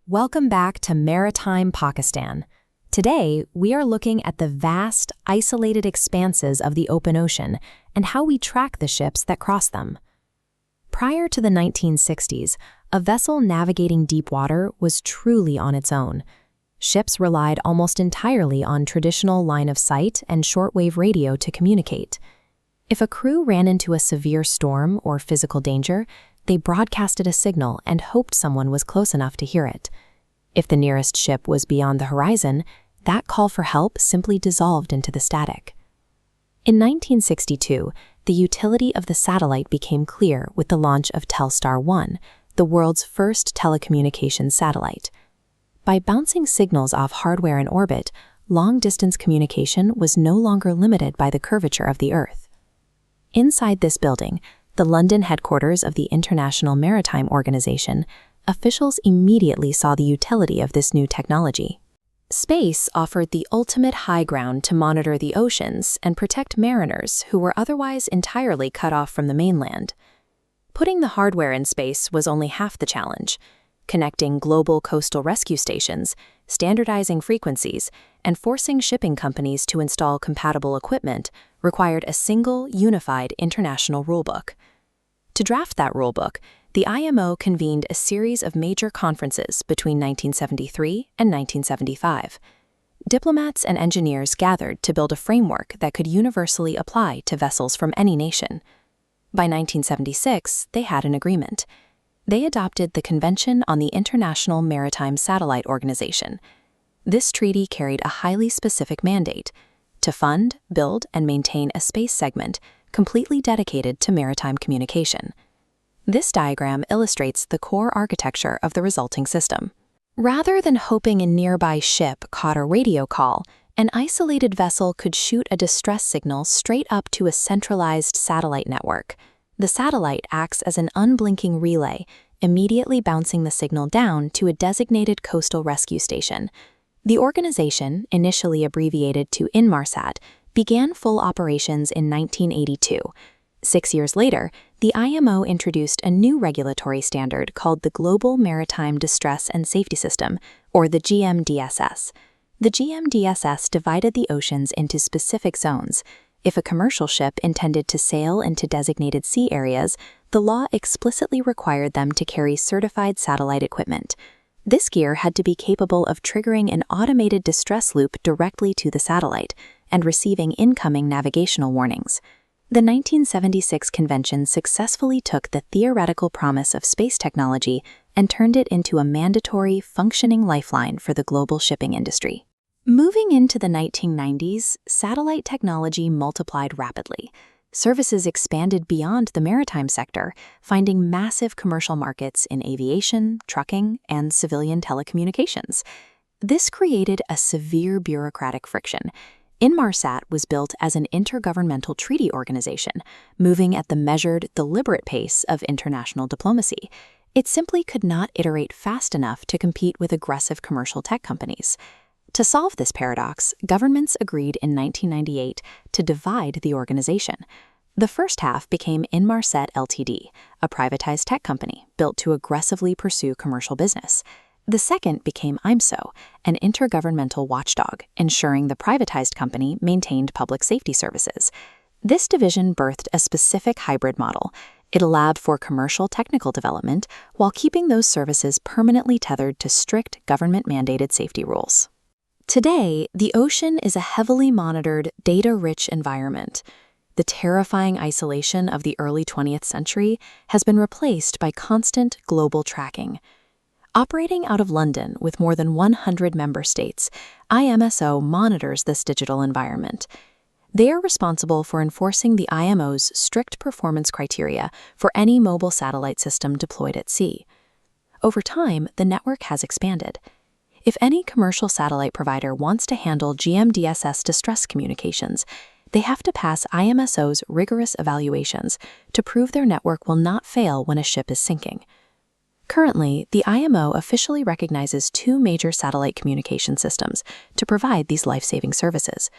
Welcome back to Maritime Pakistan. Today, we are looking at the vast, isolated expanses of the open ocean and how we track the ships that cross them. Prior to the 1960s, a vessel navigating deep water was truly on its own. Ships relied almost entirely on traditional line-of-sight and shortwave radio to communicate. If a crew ran into a severe storm or physical danger, they broadcasted a signal and hoped someone was close enough to hear it. If the nearest ship was beyond the horizon, that call for help simply dissolved into the static. In 1962, the utility of the satellite became clear with the launch of Telstar 1, the world's first telecommunications satellite. By bouncing signals off hardware in orbit, long-distance communication was no longer limited by the curvature of the Earth. Inside this building, the London headquarters of the International Maritime Organization, officials immediately saw the utility of this new technology. Space offered the ultimate high ground to monitor the oceans and protect mariners who were otherwise entirely cut off from the mainland. Putting the hardware in space was only half the challenge. Connecting global coastal rescue stations, standardizing frequencies, and forcing shipping companies to install compatible equipment required a single, unified international rulebook. To draft that rulebook, the IMO convened a series of major conferences between 1973 and 1975. Diplomats and engineers gathered to build a framework that could universally apply to vessels from any nation. By 1976, they had an agreement. They adopted the Convention on the International Maritime Satellite Organization. This treaty carried a highly specific mandate: to fund, build, and maintain a space segment completely dedicated to maritime communication. This diagram illustrates the core architecture of the resulting system. Rather than hoping a nearby ship caught a radio call, an isolated vessel could shoot a distress signal straight up to a centralized satellite network. The satellite acts as an unblinking relay, immediately bouncing the signal down to a designated coastal rescue station. The organization, initially abbreviated to Inmarsat, began full operations in 1982. 6 years later, the IMO introduced a new regulatory standard called the Global Maritime Distress and Safety System, or the GMDSS. The GMDSS divided the oceans into specific zones. If a commercial ship intended to sail into designated sea areas, the law explicitly required them to carry certified satellite equipment. This gear had to be capable of triggering an automated distress loop directly to the satellite and receiving incoming navigational warnings. The 1976 convention successfully took the theoretical promise of space technology and turned it into a mandatory, functioning lifeline for the global shipping industry. Moving into the 1990s, satellite technology multiplied rapidly. Services expanded beyond the maritime sector, finding massive commercial markets in aviation, trucking, and civilian telecommunications. This created a severe bureaucratic friction. Inmarsat was built as an intergovernmental treaty organization, moving at the measured, deliberate pace of international diplomacy. It simply could not iterate fast enough to compete with aggressive commercial tech companies. To solve this paradox, governments agreed in 1998 to divide the organization. The first half became Inmarsat Ltd., a privatized tech company built to aggressively pursue commercial business. The second became IMSO, an intergovernmental watchdog, ensuring the privatized company maintained public safety services. This division birthed a specific hybrid model. It allowed for commercial technical development while keeping those services permanently tethered to strict government-mandated safety rules. Today, the ocean is a heavily monitored, data-rich environment. The terrifying isolation of the early 20th century has been replaced by constant global tracking. Operating out of London with more than 100 member states, IMSO monitors this digital environment. They are responsible for enforcing the IMO's strict performance criteria for any mobile satellite system deployed at sea. Over time, the network has expanded. If any commercial satellite provider wants to handle GMDSS distress communications, they have to pass IMSO's rigorous evaluations to prove their network will not fail when a ship is sinking. Currently, the IMO officially recognizes two major satellite communication systems to provide these life-saving services.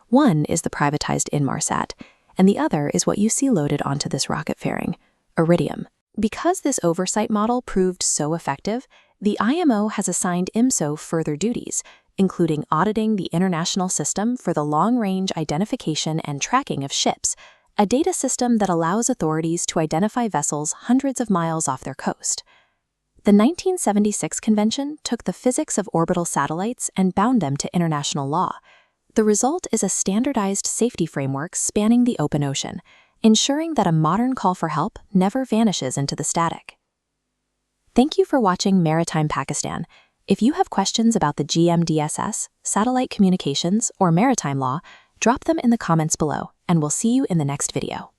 One is the privatized Inmarsat, and the other is what you see loaded onto this rocket fairing, iridium. Because this oversight model proved so effective, The IMO has assigned IMSO further duties, including auditing the international system for the long-range identification and tracking of ships, a data system that allows authorities to identify vessels hundreds of miles off their coast. The 1976 convention took the physics of orbital satellites and bound them to international law. The result is a standardized safety framework spanning the open ocean, ensuring that a modern call for help never vanishes into the static. Thank you for watching Maritime Pakistan. If you have questions about the GMDSS, satellite communications, or maritime law, drop them in the comments below, and we'll see you in the next video.